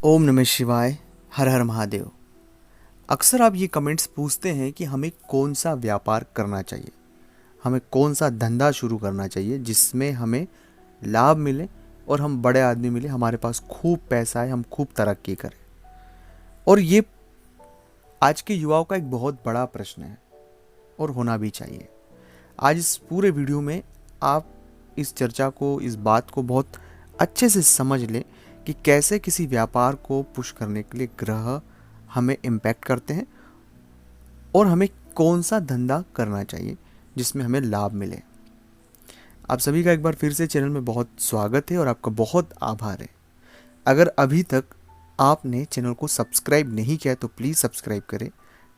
ओम नमः शिवाय। हर हर महादेव। अक्सर आप ये कमेंट्स पूछते हैं कि हमें कौन सा व्यापार करना चाहिए, हमें कौन सा धंधा शुरू करना चाहिए जिसमें हमें लाभ मिले और हम बड़े आदमी मिले, हमारे पास खूब पैसा है, हम खूब तरक्की करें। और ये आज के युवाओं का एक बहुत बड़ा प्रश्न है और होना भी चाहिए। आज इस पूरे वीडियो में आप इस चर्चा को, इस बात को बहुत अच्छे से समझ लें कि कैसे किसी व्यापार को पुश करने के लिए ग्रह हमें इम्पैक्ट करते हैं और हमें कौन सा धंधा करना चाहिए जिसमें हमें लाभ मिले। आप सभी का एक बार फिर से चैनल में बहुत स्वागत है और आपका बहुत आभार है। अगर अभी तक आपने चैनल को सब्सक्राइब नहीं किया तो प्लीज़ सब्सक्राइब करें,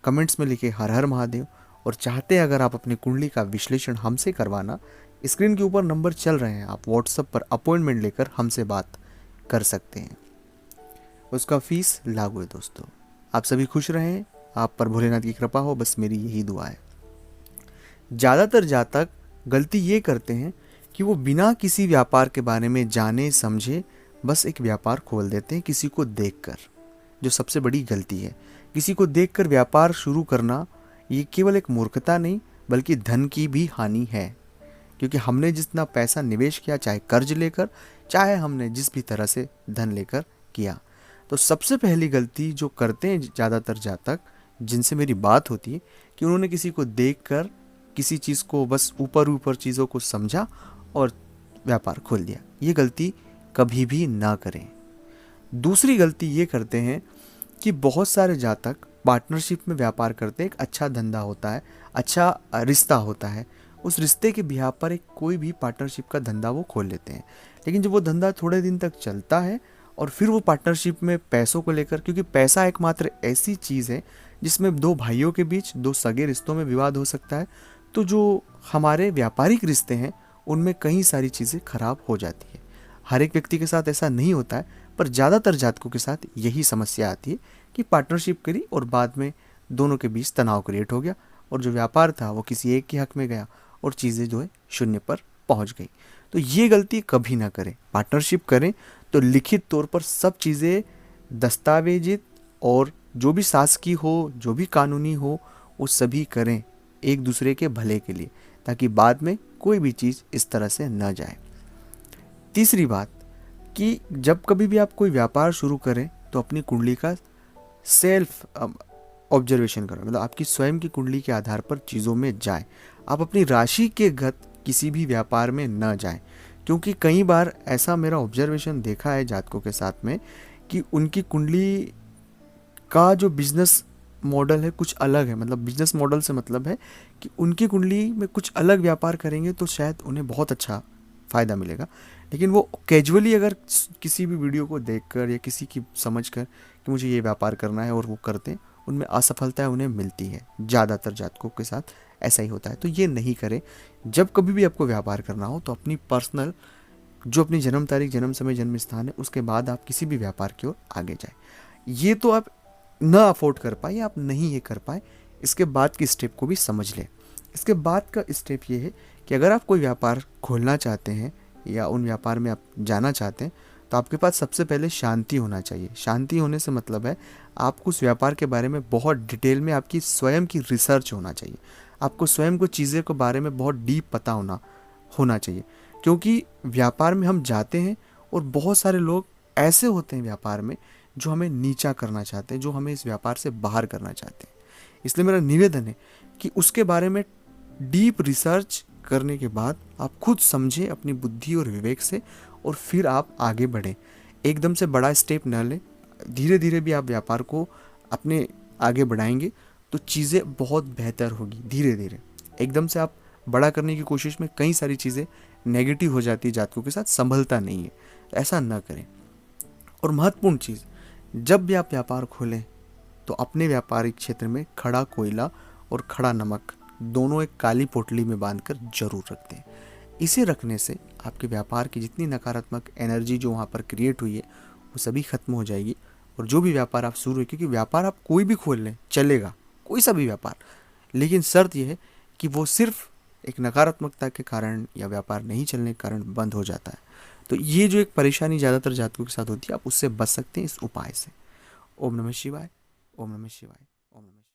कमेंट्स में लिखे हर हर महादेव। और चाहते हैं अगर आप अपनी कुंडली का विश्लेषण हमसे करवाना, स्क्रीन के ऊपर नंबर चल रहे हैं, आप व्हाट्सएप पर अपॉइंटमेंट लेकर हमसे बात कर सकते हैं। उसका फीस लागू है। दोस्तों, आप सभी खुश रहें, आप पर भोलेनाथ की कृपा हो, बस मेरी यही दुआ है। ज़्यादातर जातक गलती ये करते हैं कि वो बिना किसी व्यापार के बारे में जाने समझे बस एक व्यापार खोल देते हैं किसी को देखकर, जो सबसे बड़ी गलती है। किसी को देखकर व्यापार शुरू करना ये केवल एक मूर्खता नहीं बल्कि धन की भी हानि है, क्योंकि हमने जितना पैसा निवेश किया, चाहे कर्ज लेकर, चाहे हमने जिस भी तरह से धन लेकर किया, तो सबसे पहली गलती जो करते हैं ज़्यादातर जातक जिनसे मेरी बात होती है कि उन्होंने किसी को देखकर किसी चीज़ को बस ऊपर ऊपर चीज़ों को समझा और व्यापार खोल दिया। ये गलती कभी भी ना करें। दूसरी गलती ये करते हैं कि बहुत सारे जातक पार्टनरशिप में व्यापार करते हैं। एक अच्छा धंधा होता है, अच्छा रिश्ता होता है, उस रिश्ते के बिहाव पर एक कोई भी पार्टनरशिप का धंधा वो खोल लेते हैं। लेकिन जब वो धंधा थोड़े दिन तक चलता है और फिर वो पार्टनरशिप में पैसों को लेकर, क्योंकि पैसा एकमात्र ऐसी चीज़ है जिसमें दो भाइयों के बीच, दो सगे रिश्तों में विवाद हो सकता है, तो जो हमारे व्यापारिक रिश्ते हैं उनमें कई सारी चीज़ें खराब हो जाती है। हर एक व्यक्ति के साथ ऐसा नहीं होता है, पर ज़्यादातर जातकों के साथ यही समस्या आती है कि पार्टनरशिप करी और बाद में दोनों के बीच तनाव क्रिएट हो गया और जो व्यापार था वो किसी एक के हक में गया और चीज़ें जो है शून्य पर पहुंच गई। तो ये गलती कभी ना करें। पार्टनरशिप करें तो लिखित तौर पर सब चीज़ें दस्तावेजित और जो भी शासकीय हो, जो भी कानूनी हो, वो सभी करें एक दूसरे के भले के लिए, ताकि बाद में कोई भी चीज़ इस तरह से न जाए। तीसरी बात कि जब कभी भी आप कोई व्यापार शुरू करें तो अपनी कुंडली का सेल्फ ऑब्जर्वेशन करें, मतलब आपकी स्वयं की कुंडली के आधार पर चीज़ों में जाएं। आप अपनी राशि के गत किसी भी व्यापार में न जाएं, क्योंकि कई बार ऐसा मेरा ऑब्जर्वेशन देखा है जातकों के साथ में कि उनकी कुंडली का जो बिजनेस मॉडल है कुछ अलग है। मतलब बिजनेस मॉडल से मतलब है कि उनकी कुंडली में कुछ अलग व्यापार करेंगे तो शायद उन्हें बहुत अच्छा फ़ायदा मिलेगा, लेकिन वो कैजुअली अगर किसी भी वीडियो को देखकर या किसी की समझकर कि मुझे ये व्यापार करना है और वो करते हैं, उनमें असफलता उन्हें मिलती है। ज़्यादातर जातकों के साथ ऐसा ही होता है। तो ये नहीं करें। जब कभी भी आपको व्यापार करना हो तो अपनी पर्सनल, जो अपनी जन्म तारीख, जन्म समय, जन्म स्थान है, उसके बाद आप किसी भी व्यापार की ओर आगे जाएं। ये तो आप न अफोर्ड कर पाए या आप नहीं ये कर पाए, इसके बाद की स्टेप को भी समझ लें। इसके बाद का स्टेप ये है कि अगर आप कोई व्यापार खोलना चाहते हैं या उन व्यापार में आप जाना चाहते हैं तो आपके पास सबसे पहले शांति होना चाहिए। शांति होने से मतलब है आपको उस व्यापार के बारे में बहुत डिटेल में आपकी स्वयं की रिसर्च होना चाहिए। आपको स्वयं को चीज़ें के बारे में बहुत डीप पता होना चाहिए, क्योंकि व्यापार में हम जाते हैं और बहुत सारे लोग ऐसे होते हैं व्यापार में जो हमें नीचा करना चाहते हैं, जो हमें इस व्यापार से बाहर करना चाहते हैं। इसलिए मेरा निवेदन है कि उसके बारे में डीप रिसर्च करने के बाद आप खुद समझें अपनी बुद्धि और विवेक से, और फिर आप आगे बढ़ें। एकदम से बड़ा स्टेप न लें, धीरे धीरे भी आप व्यापार को अपने आगे बढ़ाएंगे तो चीज़ें बहुत बेहतर होगी। धीरे धीरे एकदम से आप बड़ा करने की कोशिश में कई सारी चीज़ें नेगेटिव हो जाती है, जातकों के साथ संभलता नहीं है। तो ऐसा न करें। और महत्वपूर्ण चीज़, जब भी आप व्यापार खोलें तो अपने व्यापारिक क्षेत्र में खड़ा कोयला और खड़ा नमक दोनों एक काली पोटली में बांधकर जरूर रखते हैं। इसे रखने से आपके व्यापार की जितनी नकारात्मक एनर्जी जो वहाँ पर क्रिएट हुई है वो सभी खत्म हो जाएगी। और जो भी व्यापार आप शुरू है, क्योंकि व्यापार आप कोई भी खोल लें चलेगा, कोई सा भी व्यापार, लेकिन शर्त यह है कि वो सिर्फ एक नकारात्मकता के कारण या व्यापार नहीं चलने के कारण बंद हो जाता है। तो ये जो एक परेशानी ज़्यादातर जातकों के साथ होती है, आप उससे बच सकते हैं इस उपाय से। ओम नमः शिवाय। ओम नमः शिवाय। ओम नमः शिवाय।